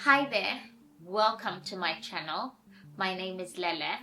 Hi there, welcome to my channel. My name is Lele.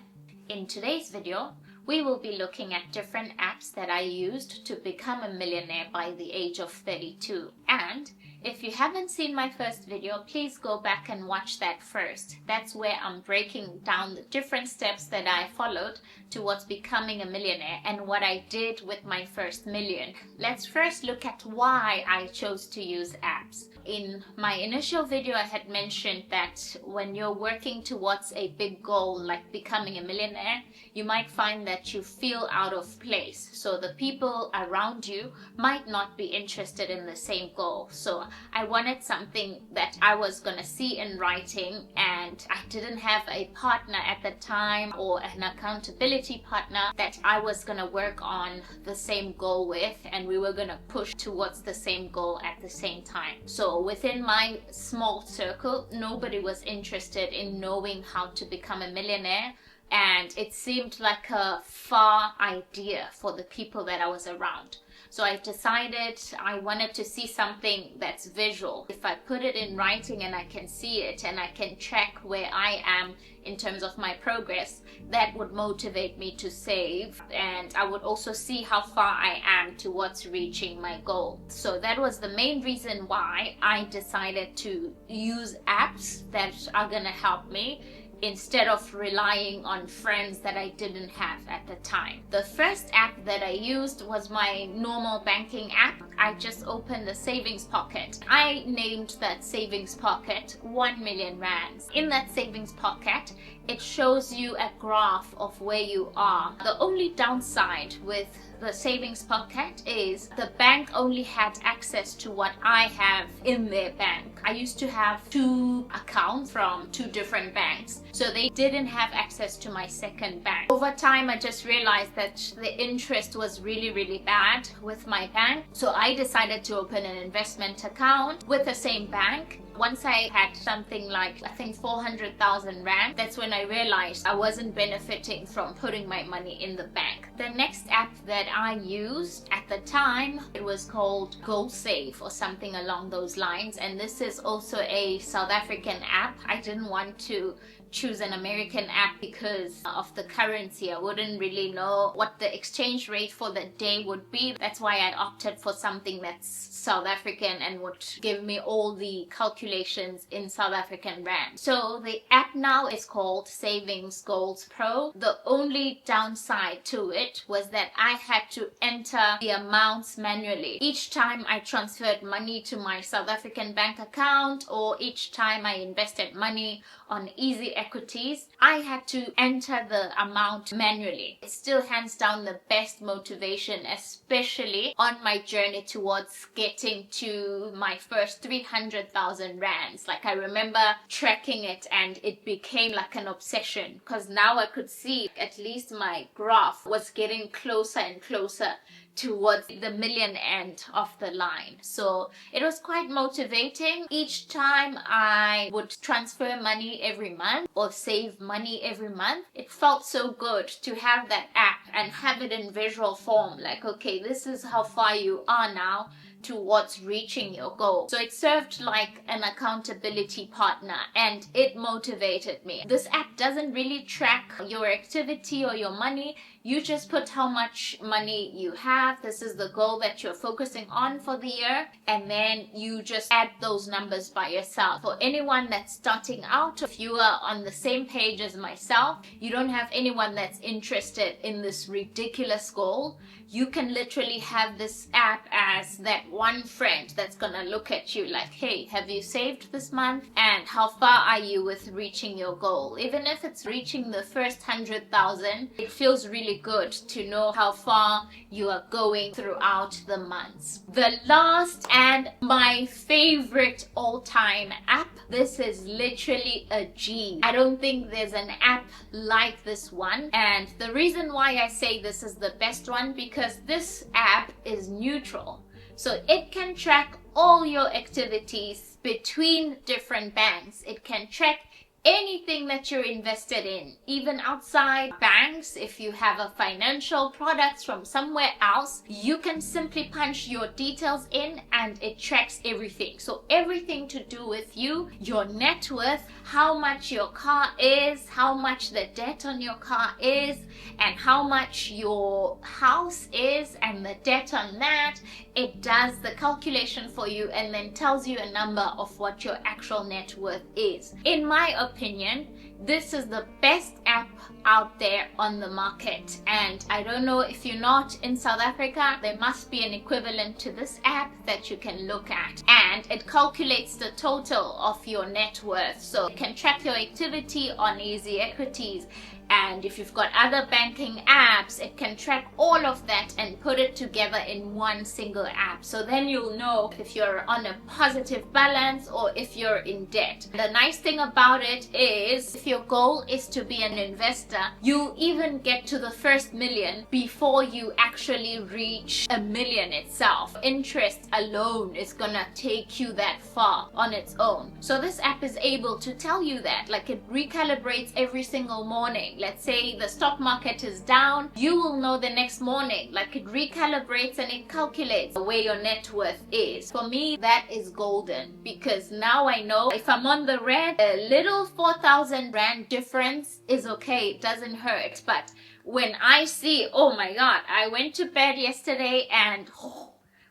In today's video, we will be looking at different apps that I used to become a millionaire by the age of 32. And if you haven't seen my first video, please go back and watch that first. That's where I'm breaking down the different steps that I followed towards becoming a millionaire and what I did with my first million. Let's first look at why I chose to use apps. In my initial video, I had mentioned that when you're working towards a big goal like becoming a millionaire, you might find that you feel out of place. So the people around you might not be interested in the same goal. So I wanted something that I was gonna see in writing, and I didn't have a partner at the time or an accountability partner that I was gonna work on the same goal with, and we were gonna push towards the same goal at the same time. So within my small circle, nobody was interested in knowing how to become a millionaire, and it seemed like a far idea for the people that I was around. So I decided I wanted to see something that's visual. If I put it in writing and I can see it and I can track where I am in terms of my progress, that would motivate me to save, and I would also see how far I am towards reaching my goal. So that was the main reason why I decided to use apps that are gonna help me instead of relying on friends that I didn't have at the time. The first app that I used was my normal banking app. I just opened the savings pocket. I named that savings pocket 1 million rands. In that savings pocket, it shows you a graph of where you are. The only downside with the savings pocket is the bank only had access to what I have in their bank. I used to have 2 accounts from 2 different banks, so they didn't have access to my second bank. Over time, I just realized that the interest was really bad with my bank, so I decided to open an investment account with the same bank. Once I had something like, I think 400,000 rand, that's when I realized I wasn't benefiting from putting my money in the bank. The next app that I used at the time, it was called Go Save or something along those lines, and this is also a South African app. I didn't want to choose an American app because of the currency. I wouldn't really know what the exchange rate for the day would be. That's why I opted for something that's South African and would give me all the calculations in South African rand. So the app now is called Savings Goals Pro. The only downside to it was that I had to enter the amounts manually. Each time I transferred money to my South African bank account, or each time I invested money on easy equities, I had to enter the amount manually. It's still hands down the best motivation, especially on my journey towards getting to my first 300,000 rands. Like, I remember tracking it and it became like an obsession, because now I could see at least my graph was getting closer and closer towards the million end of the line. So it was quite motivating. Each time I would transfer money every month or save money every month, it felt so good to have that app and have it in visual form. Like, okay, this is how far you are now towards reaching your goal. So it served like an accountability partner, and it motivated me. This app doesn't really track your activity or your money. You just put how much money you have. This is the goal that you're focusing on for the year, and then you just add those numbers by yourself. For anyone that's starting out, if you are on the same page as myself, you don't have anyone that's interested in this ridiculous goal, you can literally have this app as that one friend that's gonna look at you like, hey, have you saved this month? And how far are you with reaching your goal? Even if it's reaching the first 100,000, it feels really good to know how far you are going throughout the months. The last and my favorite all-time app, this is literally a G. I don't think there's an app like this one, and the reason why I say this is the best one, because this app is neutral. So it can track all your activities between different banks. It can track anything that you're invested in, even outside banks. If you have a financial product from somewhere else, you can simply punch your details in and it tracks everything. So everything to do with you, your net worth, how much your car is, how much the debt on your car is, and how much your house is and the debt on that. It does the calculation for you and then tells you a number of what your actual net worth is. In my opinion, this is the best app out there on the market, and I don't know if you're not in South Africa, there must be an equivalent to this app that you can look at, and it calculates the total of your net worth. So it can track your activity on Easy Equities, and if you've got other banking apps, it can track all of that and put it together in one single app. So then you'll know if you're on a positive balance or if you're in debt. The nice thing about it is, if your goal is to be an investor, you even get to the first million before you actually reach a million itself. Interest alone is gonna take you that far on its own. So this app is able to tell you that, like, it recalibrates every single morning. Let's say the stock market is down, you will know the next morning, like, it recalibrates and it calculates where your net worth is. For me, that is golden, because now I know if I'm on the red, a little 4,000 rand difference is okay, it doesn't hurt. But when I see, oh my god, I went to bed yesterday and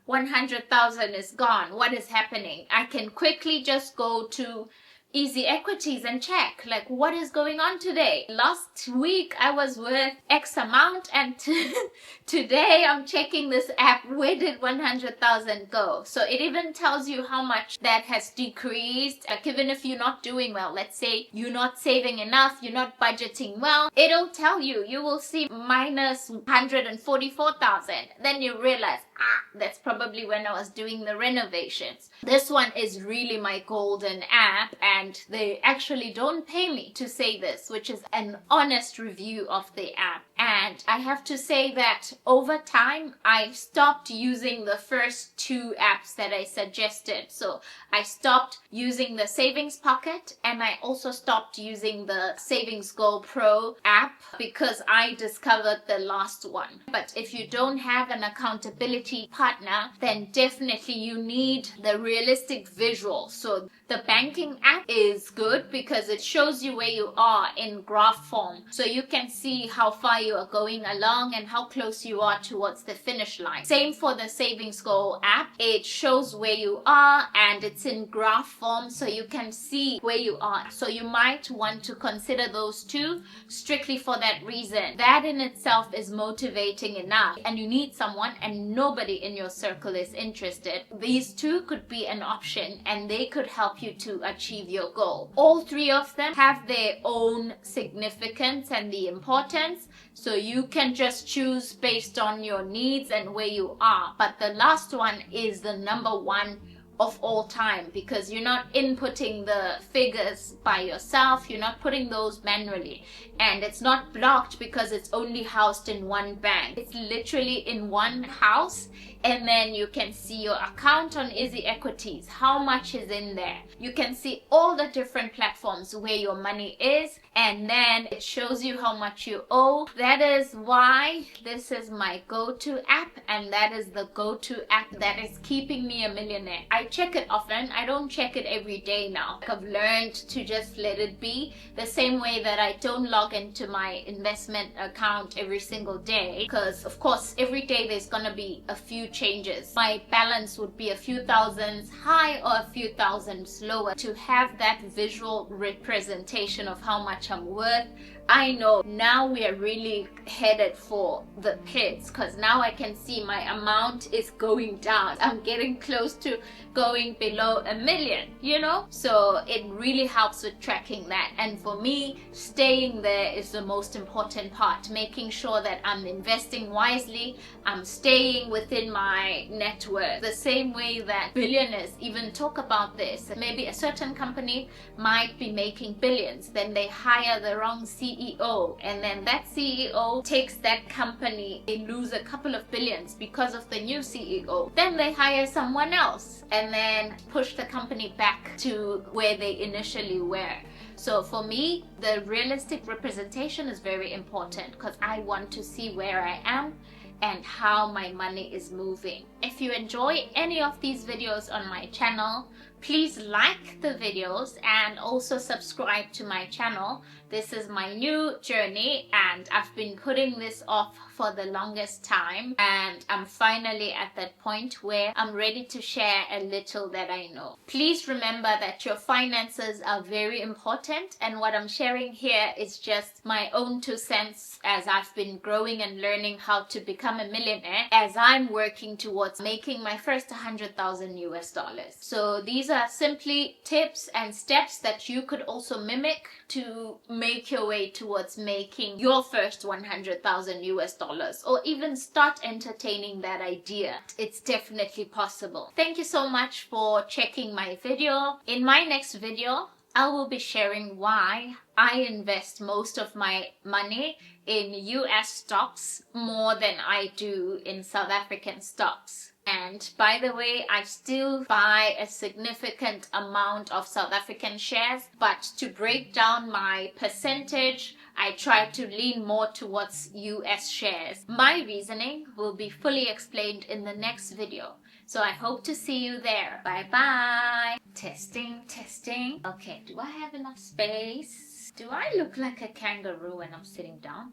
100,000 is gone, what is happening? I can quickly just go to Easy Equities and check, like, what is going on today. Last week I was worth X amount, and today I'm checking this app, where did 100,000 go? So it even tells you how much that has decreased. Like, even if you're not doing well, let's say you're not saving enough, you're not budgeting well, it'll tell you, you will see minus 144,000. Then you realize, that's probably when I was doing the renovations. This one is really my golden app, and they actually don't pay me to say this, which is an honest review of the app. And I have to say that over time, I stopped using the first two apps that I suggested. So I stopped using the Savings Pocket, and I also stopped using the Savings Go Pro app because I discovered the last one. But if you don't have an accountability partner, then definitely you need the realistic visual. So the banking app is good because it shows you where you are in graph form, so you can see how far you are going along and how close you are towards the finish line. Same for the Savings Go app. It shows where you are and it's in graph form, so you can see where you are. So you might want to consider those two strictly for that reason. That in itself is motivating enough, and you need someone, and nobody in your circle is interested. These two could be an option, and they could help you to achieve your goal. All three of them have their own significance and the importance, so you can just choose based on your needs and where you are. But the last one is the number one of all time, because you're not inputting the figures by yourself, you're not putting those manually, and it's not blocked because it's only housed in one bank. It's literally in one house, and then you can see your account on Easy Equities, how much is in there. You can see all the different platforms where your money is, and then it shows you how much you owe. That is why this is my go-to app, and that is the go-to app that is keeping me a millionaire. I check it often. I don't check it every day now. I've learned to just let it be, the same way that I don't log into my investment account every single day, because of course every day there's gonna be a few changes. My balance would be a few thousands high or a few thousands lower. To have that visual representation of how much I'm worth, I know now we are really headed for the pits, because now I can see my amount is going down. I'm getting close to going below a million, you know? So it really helps with tracking that. And for me, staying there is the most important part, making sure that I'm investing wisely, I'm staying within my net worth. The same way that billionaires even talk about this. Maybe a certain company might be making billions, then they hire the wrong CEO, and then that CEO takes that company, they lose a couple of billions because of the new CEO. Then they hire someone else and then push the company back to where they initially were. So for me, the realistic representation is very important because I want to see where I am and how my money is moving. If you enjoy any of these videos on my channel, please like the videos and also subscribe to my channel. This is my new journey and I've been putting this off for the longest time, and I'm finally at that point where I'm ready to share a little that I know. Please remember that your finances are very important, and what I'm sharing here is just my own 2 cents as I've been growing and learning how to become a millionaire as I'm working towards making my first 100,000 US dollars. So these are simply tips and steps that you could also mimic to make your way towards making your first 100,000 US dollars, or even start entertaining that idea. It's definitely possible. Thank you so much for checking my video. In my next video, I will be sharing why I invest most of my money in US stocks more than I do in South African stocks. And by the way, I still buy a significant amount of South African shares, but to break down my percentage, I try to lean more towards US shares. My reasoning will be fully explained in the next video. So I hope to see you there. Bye bye. Testing, testing. Okay, do I have enough space? Do I look like a kangaroo when I'm sitting down?